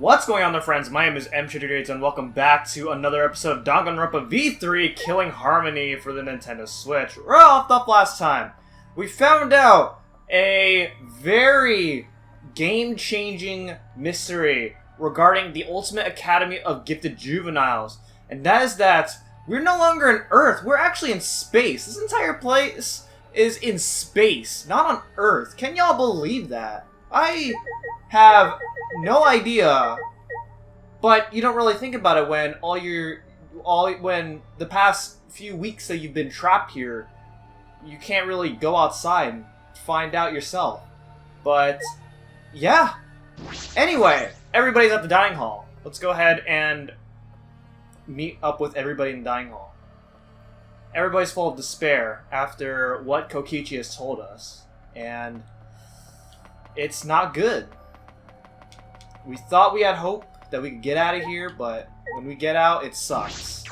What's going on there, friends? My name is M. and welcome back to another episode of Danganronpa V3 Killing Harmony for the Nintendo Switch. We're off up last time. We found out a very game-changing mystery regarding the Ultimate Academy of Gifted Juveniles. And that is that we're no longer in Earth, we're actually in space. This entire place is in space, not on Earth. Can y'all believe that? I have no idea, but you don't really think about it when when the past few weeks that you've been trapped here, you can't really go outside and find out yourself. But yeah. Anyway, everybody's at the dining hall. Let's go ahead and meet up with everybody in the dining hall. Everybody's full of despair after what Kokichi has told us, and it's not good. We thought we had hope that we could get out of here, but when we get out, it sucks.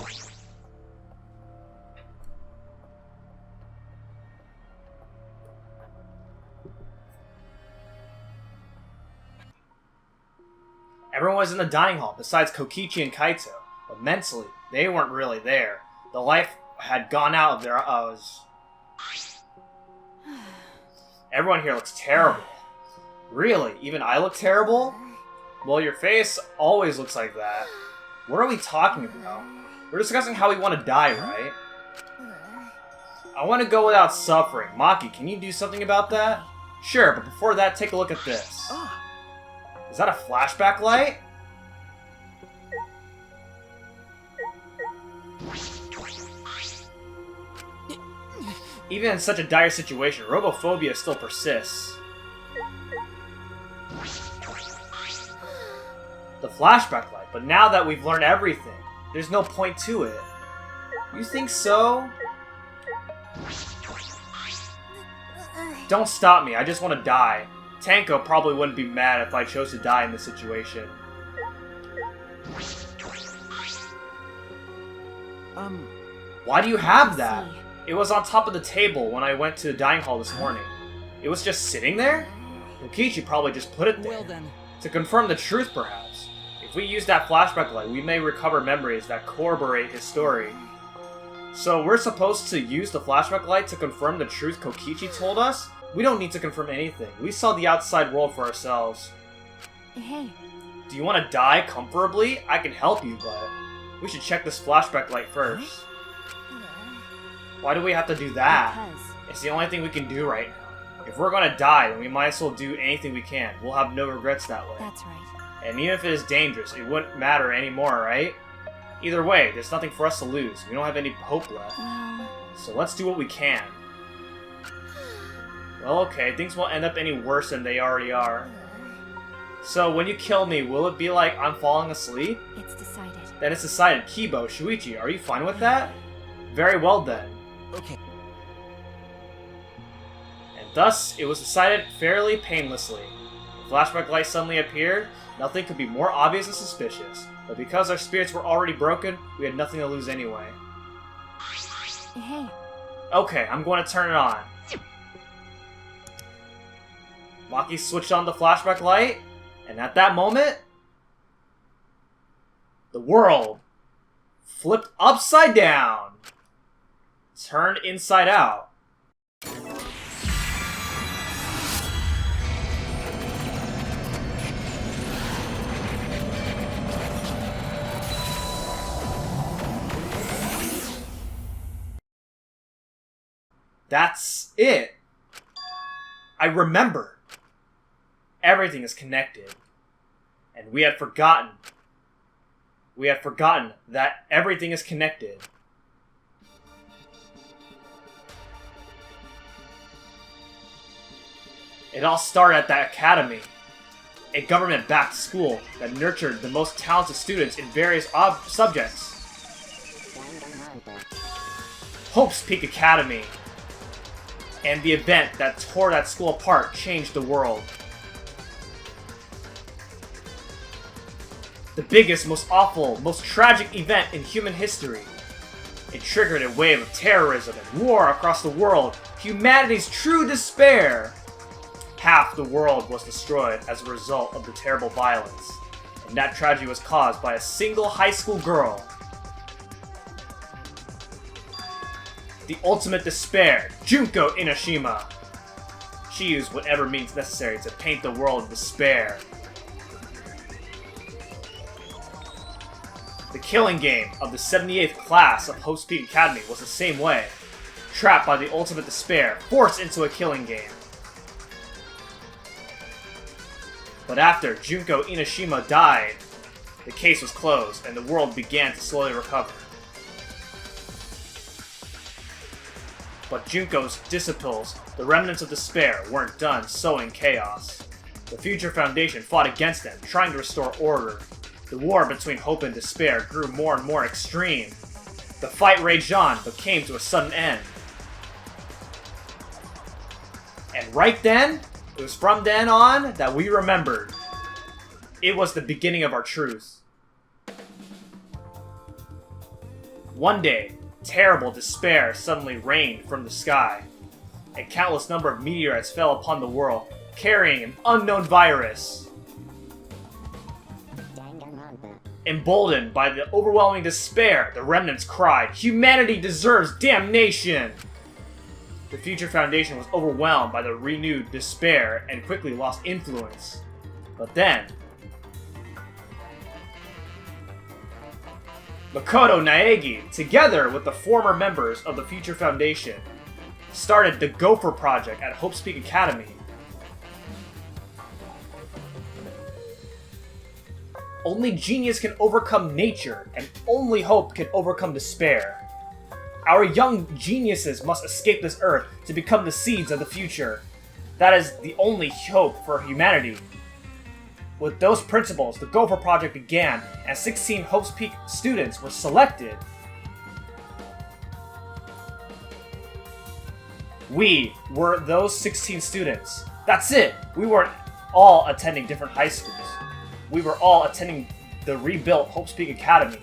Everyone was in the dining hall, besides Kokichi and Kaito. But mentally, they weren't really there. The life had gone out of their eyes. Everyone here looks terrible. Really? Even I look terrible? Well, your face always looks like that. What are we talking about? We're discussing how we want to die, right? I want to go without suffering. Maki, can you do something about that? Sure, but before that, take a look at this. Is that a flashback light? Even in such a dire situation, robophobia still persists. The flashback light, but now that we've learned everything, there's no point to it. You think so? Don't stop me, I just want to die. Tanko probably wouldn't be mad if I chose to die in this situation. Why do you have that? It was on top of the table when I went to the dining hall this morning. It was just sitting there? Kokichi probably just put it there. Well then. To confirm the truth, perhaps. If we use that flashback light, we may recover memories that corroborate his story. So we're supposed to use the flashback light to confirm the truth Kokichi told us? We don't need to confirm anything. We saw the outside world for ourselves. Hey. Do you want to die comfortably? I can help you, but we should check this flashback light first. Why do we have to do that? Because It's the only thing we can do right now. If we're gonna die, then we might as well do anything we can. We'll have no regrets that way. that's right. And even if it is dangerous, it wouldn't matter anymore, right? Either way, there's nothing for us to lose. We don't have any hope left. Well, So let's do what we can. Well, okay, things won't end up any worse than they already are. So when you kill me, will it be like I'm falling asleep? it's decided. Then it's decided. Kibo, Shuichi, are you fine with that? Very well then. Okay. And thus, it was decided fairly painlessly. The flashback light suddenly appeared. Nothing could be more obvious and suspicious. But because our spirits were already broken, we had nothing to lose anyway. Hey. Okay, I'm going to turn it on. Maki switched on the flashback light, and at that moment, the world flipped upside down, turned inside out. That's it. I remember. Everything is connected. And we had forgotten. We had forgotten that everything is connected. It all started at that academy. A government-backed school that nurtured the most talented students in various subjects. Hope's Peak Academy. And the event that tore that school apart changed the world. The biggest, most awful, most tragic event in human history. It triggered a wave of terrorism and war across the world, humanity's true despair. Half the world was destroyed as a result of the terrible violence. and that tragedy was caused by a single high school girl. The ultimate despair, Junko Inoshima. She used whatever means necessary to paint the world in despair. The killing game of the 78th class of Hope's Peak Academy was the same way. Trapped by the ultimate despair, forced into a killing game. But after Junko Inoshima died, the case was closed and the world began to slowly recover. But Junko's disciples, the remnants of despair, weren't done sowing chaos. The Future Foundation fought against them, trying to restore order. The war between hope and despair grew more and more extreme. The fight raged on, but came to a sudden end. And right then, it was from then on that we remembered. It was the beginning of our truth. One day, terrible despair suddenly rained from the sky. A countless number of meteorites fell upon the world, carrying an unknown virus. Emboldened by the overwhelming despair, the remnants cried, "Humanity deserves damnation!" The Future Foundation was overwhelmed by the renewed despair and quickly lost influence. But then, Makoto Naegi, together with the former members of the Future Foundation, started the Gopher Project at Hope's Peak Academy. Only genius can overcome nature, and only hope can overcome despair. Our young geniuses must escape this earth to become the seeds of the future. That is the only hope for humanity. With those principles, the Gopher Project began, and 16 Hope's Peak students were selected. We were those 16 students. That's it! We weren't all attending different high schools. We were all attending the rebuilt Hope's Peak Academy.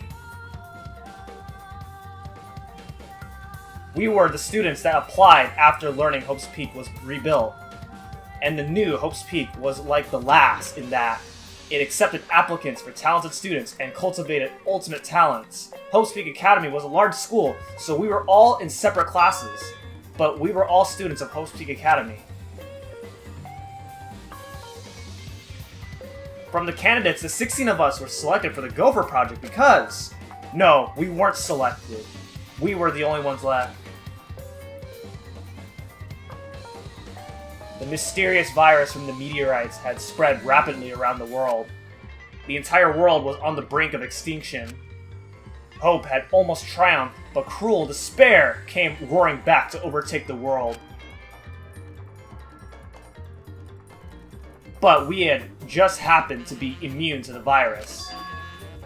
We were the students that applied after learning Hope's Peak was rebuilt. And the new Hope's Peak was like the last in that it accepted applicants for talented students and cultivated ultimate talents. Hope's Peak Academy was a large school, so we were all in separate classes, but we were all students of Hope's Peak Academy. From the candidates, the 16 of us were selected for the Gopher Project because... No, we weren't selected. We were the only ones left. The mysterious virus from the meteorites had spread rapidly around the world. The entire world was on the brink of extinction. Hope had almost triumphed, but cruel despair came roaring back to overtake the world. But we had just happened to be immune to the virus.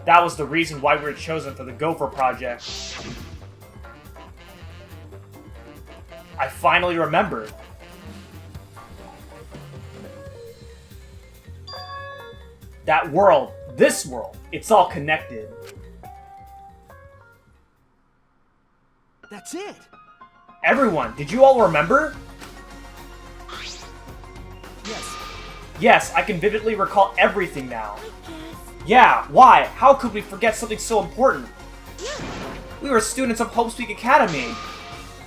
That was the reason why we were chosen for the Gopher Project. I finally remembered. That world, this world, it's all connected. That's it! Everyone, did you all remember? Yes. Yes, I can vividly recall everything now. I guess. Yeah, why? How could we forget something so important? We were students of Hope's Peak Academy.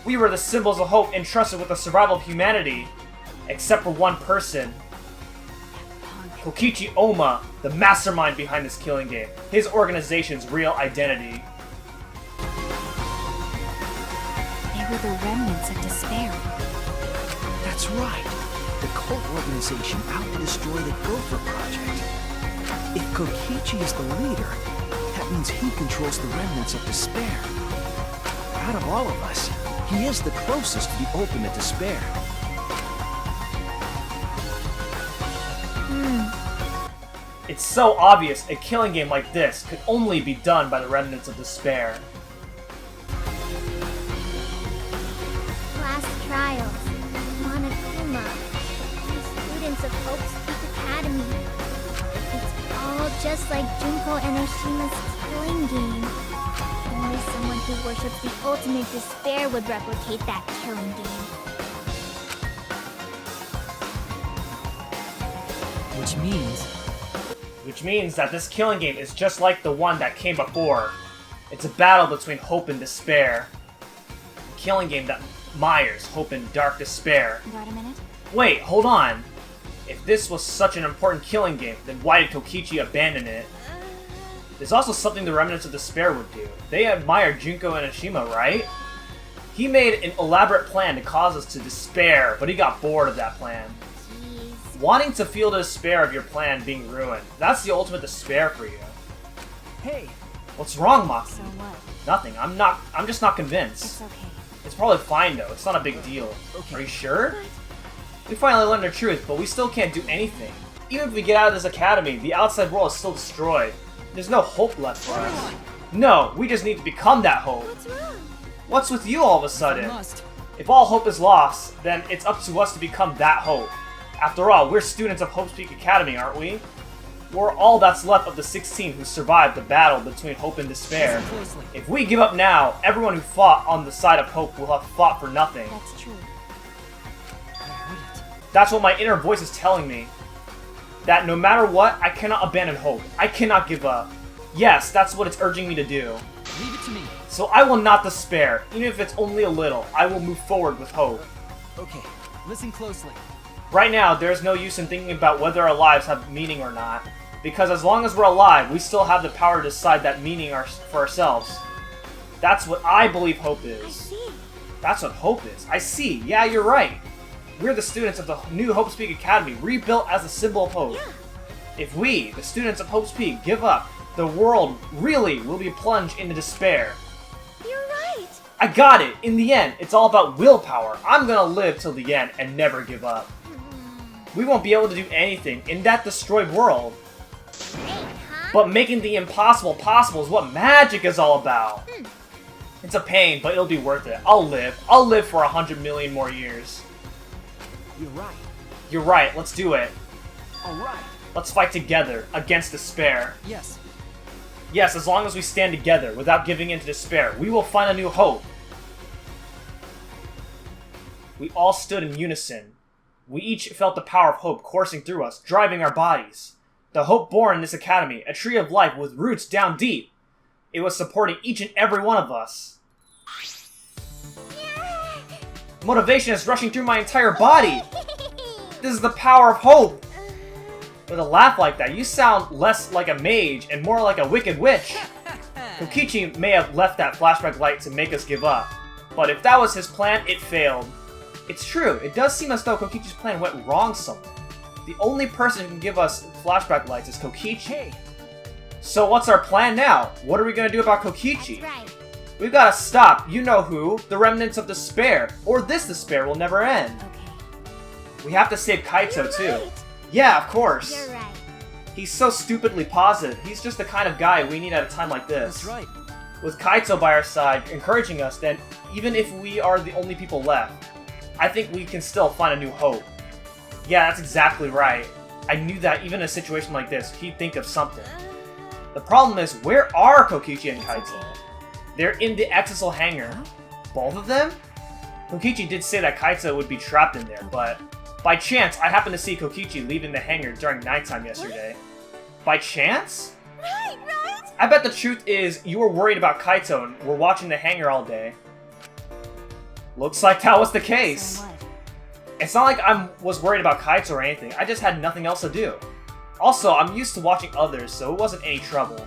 We were the symbols of hope entrusted with the survival of humanity. Except for one person. Kokichi Oma, the mastermind behind this killing game. His organization's real identity. They were the remnants of despair. That's right. The cult organization out to destroy the Gopher Project. If Kokichi is the leader, that means he controls the remnants of despair. Out of all of us, he is the closest to the ultimate despair. It's so obvious a killing game like this could only be done by the remnants of despair. Class trials, Monokuma, students of Hope's Peak Academy. It's all just like Junko Enoshima's killing game. Only someone who worships the ultimate despair would replicate that killing game. Which means Which means that this killing game is just like the one that came before. It's a battle between hope and despair. A killing game that mires hope and dark despair. Got a minute? Wait, hold on. If this was such an important killing game, then why did Kokichi abandon it? There's also something the remnants of despair would do. They admired Junko and Ashima, right? He made an elaborate plan to cause us to despair, but he got bored of that plan. Jeez. Wanting to feel the despair of your plan being ruined, that's the ultimate despair for you. Hey, What's wrong, Maki? So what? Nothing. I'm just not convinced. It's okay. It's probably fine though. It's not a big deal. Okay. Are you sure? We finally learned the truth, but we still can't do anything. Even if we get out of this academy, the outside world is still destroyed. There's no hope left for us. No, we just need to become that hope. What's wrong? What's with you all of a I sudden? must. If all hope is lost, then it's up to us to become that hope. After all, we're students of Hope's Peak Academy, aren't we? We're all that's left of the 16 who survived the battle between hope and despair. Listen closely. If we give up now, everyone who fought on the side of hope will have fought for nothing. That's true. I heard it. That's what my inner voice is telling me. That no matter what, I cannot abandon hope. I cannot give up. Yes, that's what it's urging me to do. Leave it to me. So I will not despair, even if it's only a little. I will move forward with hope. Okay, listen closely. Right now, there's no use in thinking about whether our lives have meaning or not. Because as long as we're alive, we still have the power to decide that meaning for ourselves. That's what I believe hope I is. see. That's what hope is. I see. Yeah, you're right. We're the students of the new Hope's Peak Academy, rebuilt as a symbol of hope. Yeah. If we, the students of Hope's Peak, give up, the world really will be plunged into despair. You're right. I got it! In the end, it's all about willpower. I'm gonna live till the end and never give up. We won't be able to do anything in that destroyed world. Great, huh? But making the impossible possible is what magic is all about. It's a pain, but it'll be worth it. I'll live. I'll live for 100 million more years. You're right. You're right, let's do it. Alright. Let's fight together against despair. Yes. Yes, as long as we stand together without giving in to despair, we will find a new hope. We all stood in unison. We each felt the power of hope coursing through us, driving our bodies. The hope born in this academy, a tree of life with roots down deep. It was supporting each and every one of us. Motivation is rushing through my entire body. This is the power of hope. With a laugh like that, you sound less like a mage and more like a wicked witch. Kokichi may have left that flashback light to make us give up. But if that was his plan, it failed. It's true, it does seem as though Kokichi's plan went wrong somewhere. The only person who can give us flashback lights is Kokichi. Hey, So what's our plan now? What are we gonna do about Kokichi? That's right. We've gotta stop, you know who, the remnants of despair, or this despair will never end. Okay. We have to save Kaito You're too. right. Yeah, of course. You're right. He's so stupidly positive. He's just the kind of guy we need at a time like this. that's right. With Kaito by our side, encouraging us, then even if we are the only people left, I think we can still find a new hope. Yeah, that's exactly right. I knew that even in a situation like this, he'd think of something. The problem is, where are Kokichi and Kaito? They're in the Exisal hangar. Both of them? Kokichi did say that Kaito would be trapped in there, but by chance, I happened to see Kokichi leaving the hangar during nighttime yesterday. By chance? Right, right? I bet the truth is, you were worried about Kaito and were watching the hangar all day. Looks like that was the case. So what? It's not like I was worried about Kaito or anything, I just had nothing else to do. Also, I'm used to watching others, so it wasn't any trouble.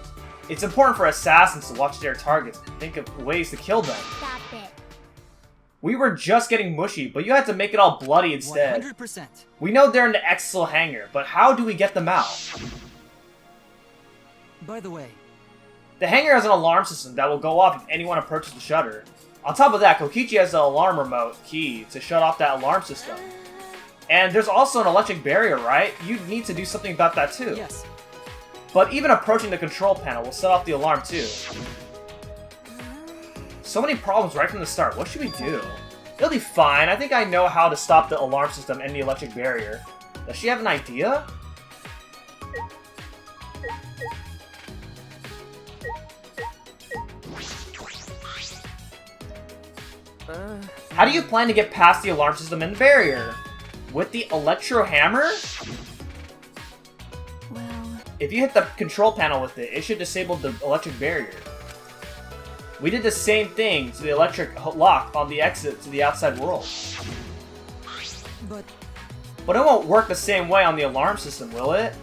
It's important for assassins to watch their targets and think of ways to kill them. Stop it. We were just getting mushy, but you had to make it all bloody instead. 100%. We know they're in the Exisal hangar, but how do we get them out? By the way, The hangar has an alarm system that will go off if anyone approaches the shutter. On top of that, Kokichi has the alarm remote key to shut off that alarm system. And there's also an electric barrier, right? You'd need to do something about that too. yes. But even approaching the control panel will set off the alarm too. So many problems right from the start. What should we do? It'll be fine. I think I know how to stop the alarm system and the electric barrier. Does she have an idea? How do you plan to get past the alarm system and the barrier? With the electro hammer? Well, If you hit the control panel with it, it should disable the electric barrier. We did the same thing to the electric lock on the exit to the outside world. But it won't work the same way on the alarm system, will it?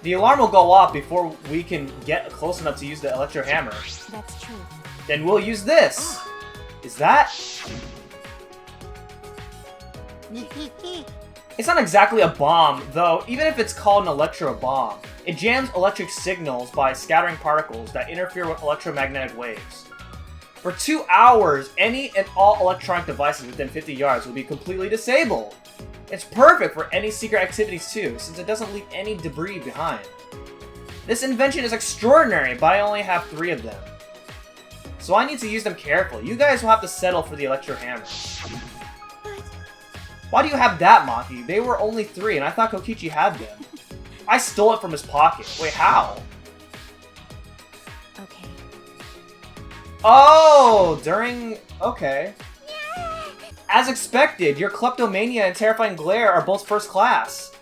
The alarm will go off before we can get close enough to use the electro hammer. That's true. Then we'll use this! Is that? It's not exactly a bomb, though, even if it's called an electro bomb. It jams electric signals by scattering particles that interfere with electromagnetic waves. For 2 hours, any and all electronic devices within 50 yards will be completely disabled. It's perfect for any secret activities too, since it doesn't leave any debris behind. This invention is extraordinary, but I only have 3 of them. So I need to use them carefully. You guys will have to settle for the electro hammer. Why do you have that, Maki? They were only 3, and I thought Kokichi had them. I stole it from his pocket. Wait, how? Okay. Oh, okay. As expected, your kleptomania and terrifying glare are both first class.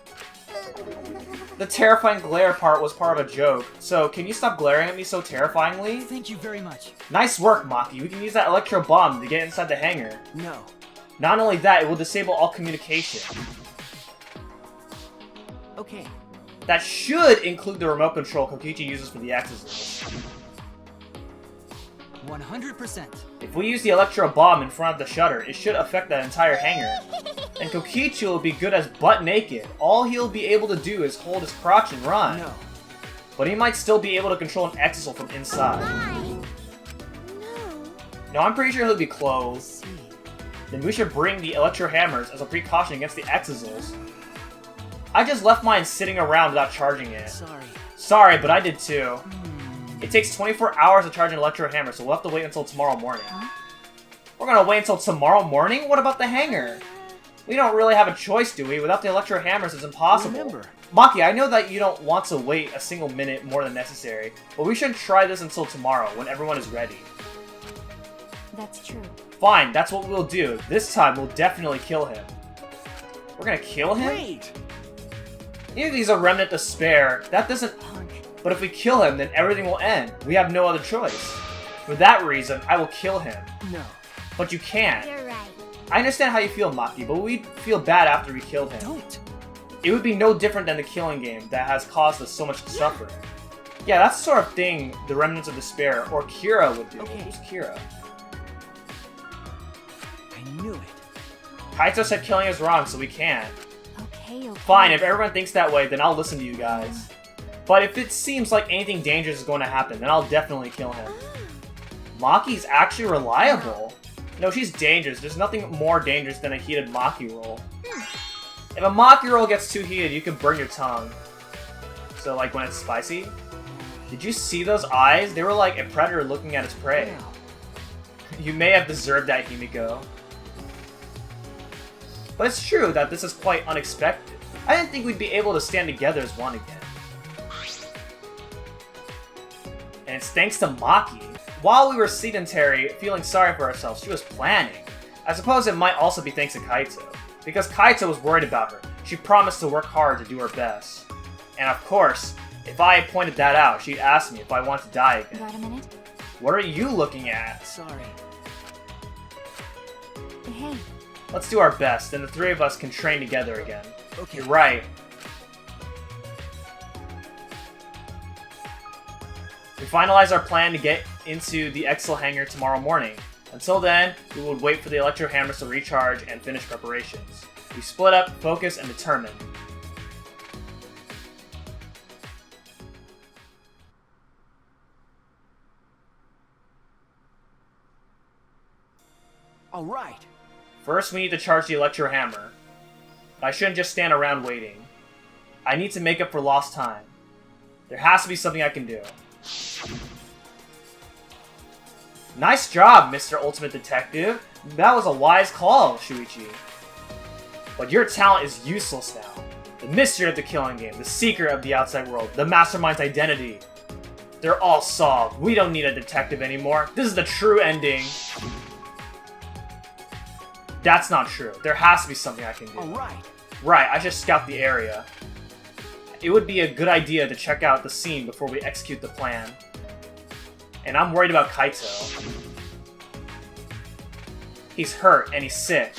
The terrifying glare part was part of a joke, so can you stop glaring at me so terrifyingly? Thank you very much. Nice work, Maki. We can use that electro bomb to get inside the hangar. No. Not only that, it will disable all communication. Okay. That should include the remote control Kokichi uses for the axes. 100%. If we use the electro bomb in front of the shutter, it should affect that entire hangar. And Kokichi will be good as butt naked. All he'll be able to do is hold his crotch and run. No. But he might still be able to control an exisal from inside. Why? No. No, I'm pretty sure he'll be closed. Then we should bring the electro hammers as a precaution against the exisals. I just left mine sitting around without charging it. Sorry, but I did too. It takes 24 hours to charge an electro hammer, so we'll have to wait until tomorrow morning. We're gonna wait until tomorrow morning? What about the hangar? We don't really have a choice, do we? Without the electro hammers, it's impossible. Remember. Maki, I know that you don't want to wait a single minute more than necessary, but we should try this until tomorrow, when everyone is ready. That's true. Fine, that's what we'll do. This time, we'll definitely kill him. We're gonna kill him? Wait. Even if he's a remnant to spare, that doesn't... Punk. But if we kill him, then everything will end. We have no other choice. For that reason, I will kill him. No. But you can't. You're right. I understand how you feel, Maki, but we'd feel bad after we killed him. Don't. It would be no different than the killing game that has caused us so much suffering. Yeah, that's the sort of thing the Remnants of Despair, or Kira, would do. Okay. Who's Kira? I knew it. Kaito said killing is wrong, so we can't. Okay. Fine, if everyone thinks that way, then I'll listen to you guys. But if it seems like anything dangerous is going to happen, then I'll definitely kill him. Maki's actually reliable. No, she's dangerous. There's nothing more dangerous than a heated Maki roll. If a Maki roll gets too heated, you can burn your tongue. So, like, when it's spicy? Did you see those eyes? They were like a predator looking at its prey. Wow. You may have deserved that, Himiko. But it's true that this is quite unexpected. I didn't think we'd be able to stand together as one again. And it's thanks to Maki. While we were sedentary, feeling sorry for ourselves, she was planning. I suppose it might also be thanks to Kaito. Because Kaito was worried about her. She promised to work hard to do her best. And of course, if I had pointed that out, she'd ask me if I want to die again. Got a minute? What are you looking at? Sorry. Hey. Let's do our best, and the 3 of us can train together again. Okay. You're right. We finalize our plan to get into the Excel hangar tomorrow morning. Until then, we would wait for the electro hammers to recharge and finish preparations. We split up, focus, and determined. All right. First, we need to charge the electro hammer. I shouldn't just stand around waiting. I need to make up for lost time. There has to be something I can do. Nice job, Mr. Ultimate Detective. That was a wise call, Shuichi. But your talent is useless now. The mystery of the killing game, the secret of the outside world, the mastermind's identity. They're all solved. We don't need a detective anymore. This is the true ending. That's not true. There has to be something I can do. All right. Right, I should scout the area. it would be a good idea to check out the scene before we execute the plan. And I'm worried about Kaito. He's hurt and he's sick.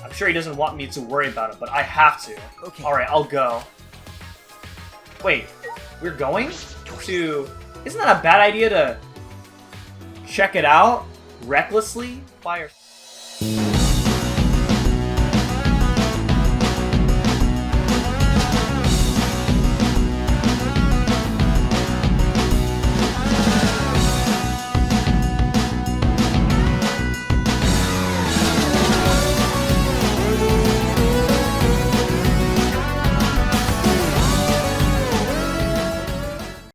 I'm sure he doesn't want me to worry about it, but I have to. Okay. Alright, I'll go. Wait, we're going to... Isn't that a bad idea to check it out recklessly by yourself?